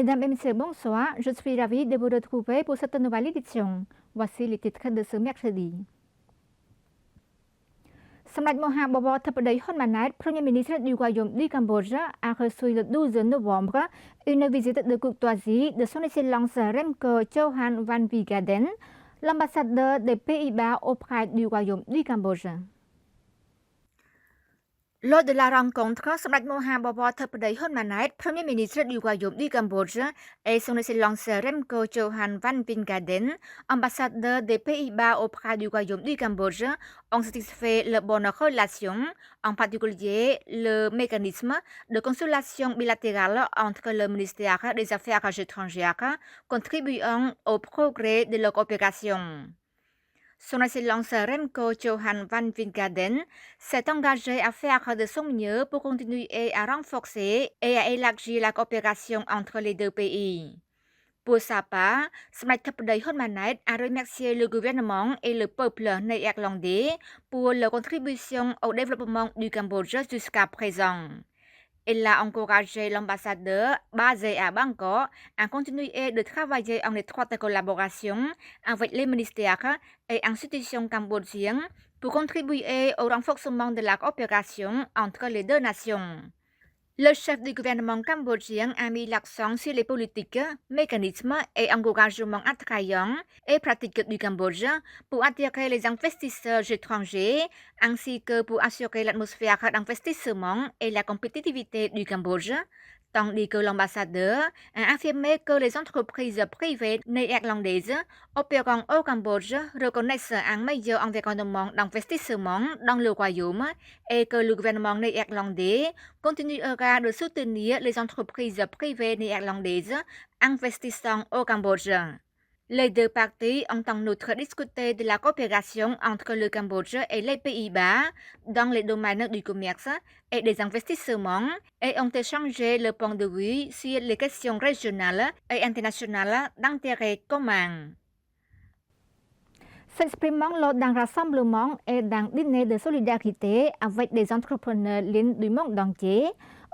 Mesdames et messieurs, bonsoir. Je suis ravie de vous retrouver pour cette nouvelle édition. Voici les titres de ce mercredi. សម្ដេចមហាបវរធិបតីហ៊ុនម៉ាណែត Premier ministre du Royaume du Cambodge a reçu le 12 novembre une visite de courtoisie de son Excellence Remco Johan van Wigaden, l'ambassadeur des Pays-Bas auprès du Royaume du Cambodge. Lors de la rencontre, Samrat Mohamed Thapdei Hun Manet, Premier ministre du Royaume du Cambodge, et son Excellence Remco Johan van Wigaden, ambassadeur des Pays-Bas auprès du Royaume du Cambodge, ont satisfait les bonnes relations, en particulier le mécanisme de consultation bilatérale entre le ministère des Affaires étrangères, contribuant au progrès de leur coopération. Son Excellence Remco Johan van Wigaden s'est engagé à faire de son mieux pour continuer à renforcer et à élargir la coopération entre les deux pays. Pour sa part, Samdech Thapdei Hun Manet a remercié le gouvernement et le peuple néerlandais pour leur contribution au développement du Cambodge jusqu'à présent. Elle a encouragé l'ambassadeur basé à Bangkok à continuer de travailler en étroite collaboration avec les ministères et institutions cambodgiennes pour contribuer au renforcement de la coopération entre les deux nations. Le chef du gouvernement cambodgien a mis l'accent sur les politiques, mécanismes et encouragements attrayants et pratiques du Cambodge pour attirer les investisseurs étrangers ainsi que pour assurer l'atmosphère d'investissement et la compétitivité du Cambodge, tandis que l'ambassadeur a affirmé que les entreprises privées néerlandaises opérant au Cambodge reconnaissent un meilleur environnement d'investissement dans le royaume et que le gouvernement néerlandais continuera de soutenir les entreprises privées néerlandaises investissant au Cambodge. Les deux parties ont en outre discuté de la coopération entre le Cambodge et les Pays-Bas dans les domaines du commerce et des investissements et ont échangé le point de vue sur les questions régionales et internationales d'intérêt commun. S'exprimant lors d'un rassemblement et d'un dîner de solidarité avec des entrepreneurs lignes du monde entier,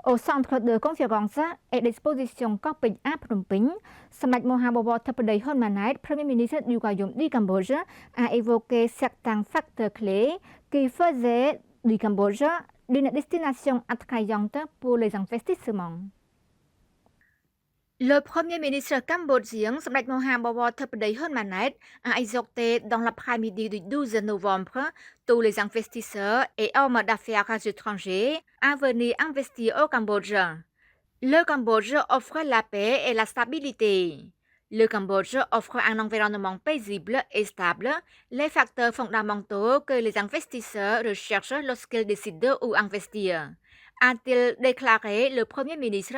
au centre de conférences et d'exposition Coping à Phnom Penh, Samdech Mohamed Thapdei Hun Manet, Premier ministre du Royaume du Cambodge, a évoqué certains facteurs clés qui faisaient du Cambodge une destination attrayante pour les investissements. Le Premier ministre cambodgien Samdech Mohamed Thapdei Hun Manet a exhorté dans l'après-midi du 12 novembre tous les investisseurs et hommes d'affaires étrangers à venir investir au Cambodge. Le Cambodge offre la paix et la stabilité. Le Cambodge offre un environnement paisible et stable, les facteurs fondamentaux que les investisseurs recherchent lorsqu'ils décident où investir, a-t-il déclaré le Premier ministre,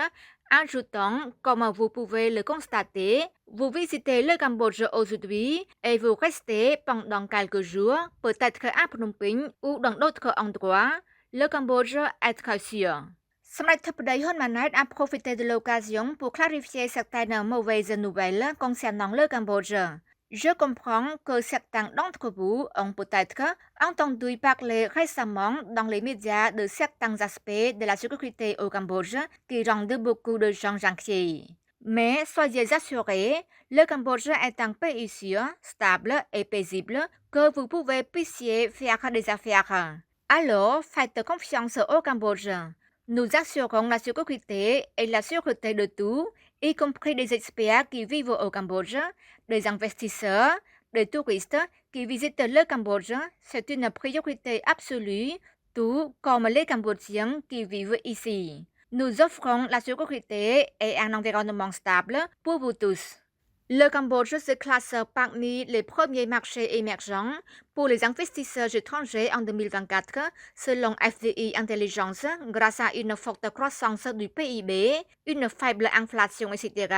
ajoutant, comme vous pouvez le constater, vous visitez le Cambodge aujourd'hui et vous restez pendant quelques jours, peut-être à Phnom Penh ou dans d'autres endroits. Le Cambodge est très sûr. Samdech Thapdei Hun Manet a profité de l'occasion pour clarifier certaines mauvaises nouvelles concernant le Cambodge. Je comprends que certains d'entre vous ont peut-être entendu parler récemment dans les médias de certains aspects de la sécurité au Cambodge qui rendent beaucoup de gens inquiets. Mais soyez assurés, le Cambodge est un pays sûr, stable et paisible que vous puissiez faire des affaires. Alors, faites confiance au Cambodge. Nous assurons la sécurité et la sûreté de tout, y compris des experts qui vivent au Cambodge, des investisseurs, des touristes qui visitent le Cambodge. C'est une priorité absolue, tout comme les Cambodgiens qui vivent ici. Nous offrons la sécurité et un environnement stable pour vous tous. Le Cambodge se classe parmi les premiers marchés émergents pour les investisseurs étrangers en 2024, selon FDI Intelligence, grâce à une forte croissance du PIB, une faible inflation, etc.,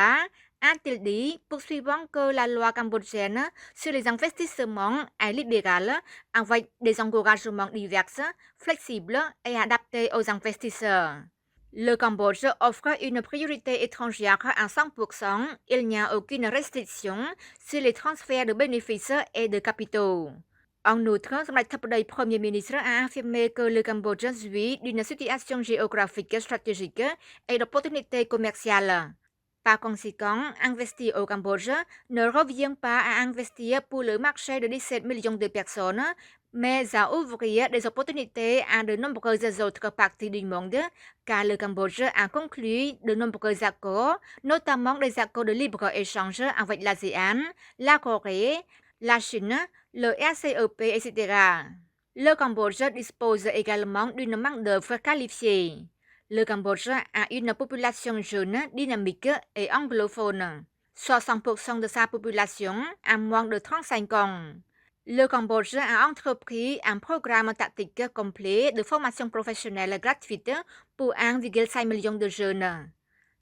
a-t-il dit, poursuivant que la loi cambodgienne sur les investissements est libérale, avec des encouragements divers, flexibles et adaptés aux investisseurs. Le Cambodge offre une priorité étrangère à 100%. Il n'y a aucune restriction sur les transferts de bénéfices et de capitaux. En outre, Samdech Thapdei Premier ministre a affirmé que le Cambodge jouit d'une situation géographique stratégique et d'opportunités commerciales. Par conséquent, investir au Cambodge ne revient pas à investir pour le marché de 17 millions de personnes, mais à ouvrir des opportunités à de nombreuses autres parties du monde, car le Cambodge a conclu de nombreux accords, notamment des accords de libre-échange avec l'ASEAN, la Corée, la Chine, le RCEP, etc. Le Cambodge dispose également d'une main-d'œuvre qualifiée. Le Cambodge a une population jeune, dynamique et anglophone. 60% de sa population a moins de 35 ans. Le Cambodge a entrepris un programme tactique complet de formation professionnelle gratuite pour 1,5 million de jeunes.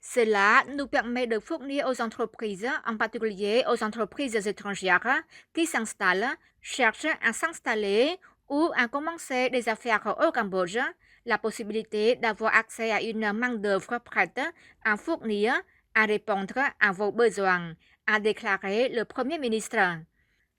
Cela nous permet de fournir aux entreprises, en particulier aux entreprises étrangères qui s'installent, cherchent à s'installer ou à commencer des affaires au Cambodge, la possibilité d'avoir accès à une main-d'œuvre prête à fournir, à répondre à vos besoins, a déclaré le Premier ministre.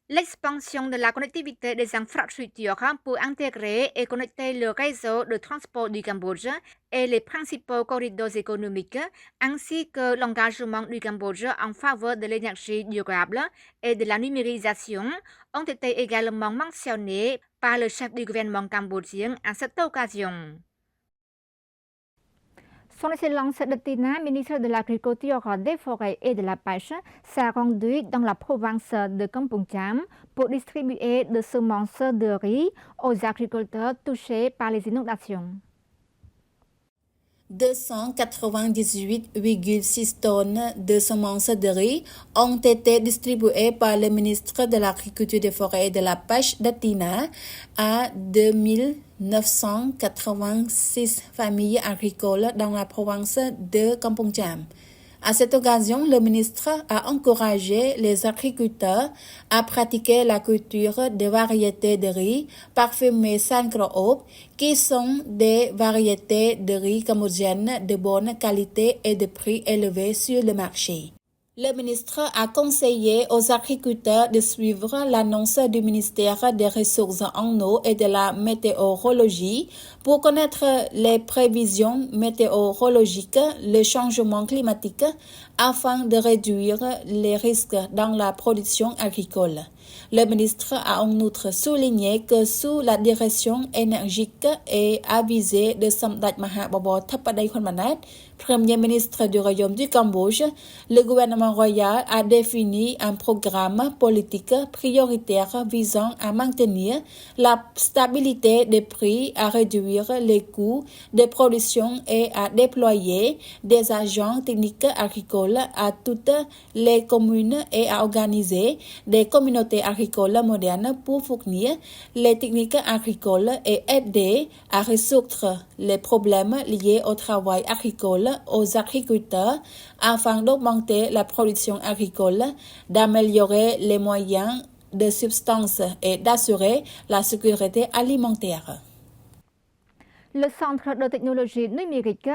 L'expansion de la connectivité des infrastructures pour intégrer et connecter le réseau de transport du Cambodge et les principaux corridors économiques, ainsi que l'engagement du Cambodge en faveur de l'énergie durable et de la numérisation, ont été également mentionnés par le chef du gouvernement cambodgien à cette occasion. Son Excellence Datina, ministre de l'Agriculture, des Forêts et de la Pêche, s'est rendue dans la province de Kampong Cham pour distribuer des semences de riz aux agriculteurs touchés par les inondations. 298,6 tonnes de semences de riz ont été distribuées par le ministre de l'Agriculture, des Forêts et de la Pêche Datina à 2986 familles agricoles dans la province de Kampong Cham. À cette occasion, le ministre a encouragé les agriculteurs à pratiquer la culture des variétés de riz parfumées Sankroop, qui sont des variétés de riz cambodgiennes de bonne qualité et de prix élevé sur le marché. Le ministre a conseillé aux agriculteurs de suivre l'annonce du ministère des Ressources en eau et de la météorologie pour connaître les prévisions météorologiques, le changement climatique, afin de réduire les risques dans la production agricole. Le ministre a en outre souligné que sous la direction énergique et avisée de Samdech Maha Bobor Thapadei Khonmanat, Premier ministre du Royaume du Cambodge, le gouvernement royal a défini un programme politique prioritaire visant à maintenir la stabilité des prix, à réduire les coûts de production et à déployer des agents techniques agricoles à toutes les communes et à organiser des communautés agricoles modernes pour fournir les techniques agricoles et aider à résoudre les problèmes liés au travail agricole aux agriculteurs afin d'augmenter la production agricole, d'améliorer les moyens de subsistance et d'assurer la sécurité alimentaire. Le Centre de technologie numérique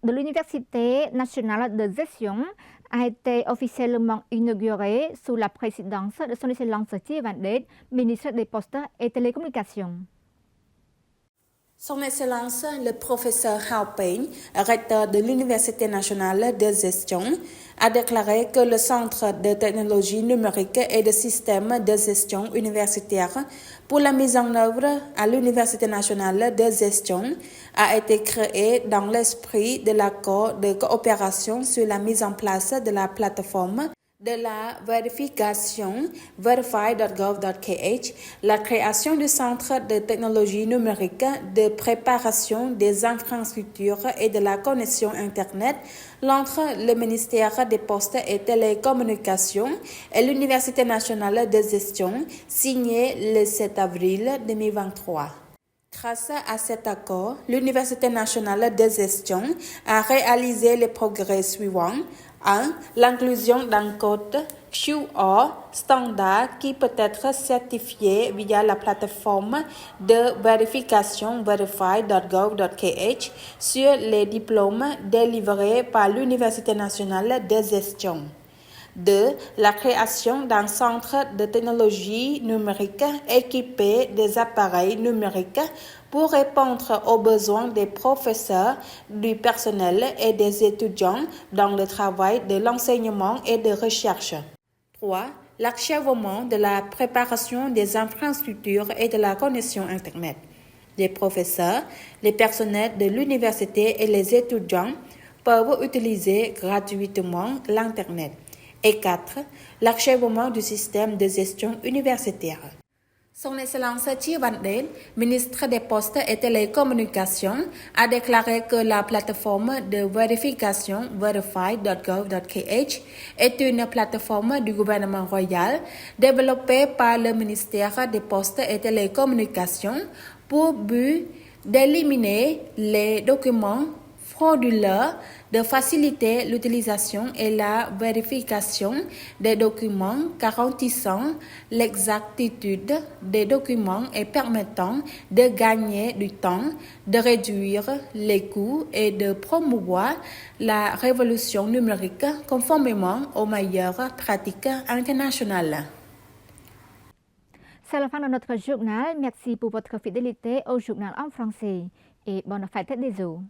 de l'Université nationale de gestion a été officiellement inauguré sous la présidence de Son Excellence Thierry Van Dijk, ministre des Postes et Télécommunications. Son Excellence, le professeur Hao Peng, recteur de l'Université nationale de gestion, a déclaré que le Centre de technologie numérique et de systèmes de gestion universitaire pour la mise en œuvre à l'Université nationale de gestion a été créé dans l'esprit de l'accord de coopération sur la mise en place de la plateforme de la vérification verify.gov.kh, la création du Centre de technologie numérique de préparation des infrastructures et de la connexion Internet entre le ministère des Postes et Télécommunications et l'Université nationale de gestion, signé le 7 avril 2023. Grâce à cet accord, l'Université nationale de gestion a réalisé les progrès suivants. 1. L'inclusion d'un code QR standard qui peut être certifié via la plateforme de vérification verify.gov.kh sur les diplômes délivrés par l'Université nationale de gestion. 2. La création d'un centre de technologie numérique équipé des appareils numériques pour répondre aux besoins des professeurs, du personnel et des étudiants dans le travail de l'enseignement et de recherche. 3. L'achèvement de la préparation des infrastructures et de la connexion Internet. Les professeurs, les personnels de l'université et les étudiants peuvent utiliser gratuitement l'Internet. Et 4. L'achèvement du système de gestion universitaire. Son Excellence Chi Van Den, ministre des Postes et Télécommunications, a déclaré que la plateforme de vérification verify.gov.kh est une plateforme du gouvernement royal développée par le ministère des Postes et Télécommunications pour but d'éliminer les documents frauduleux, de faciliter l'utilisation et la vérification des documents garantissant l'exactitude des documents et permettant de gagner du temps, de réduire les coûts et de promouvoir la révolution numérique conformément aux meilleures pratiques internationales. C'est la fin de notre journal. Merci pour votre fidélité au journal en français et bonne fête des eaux.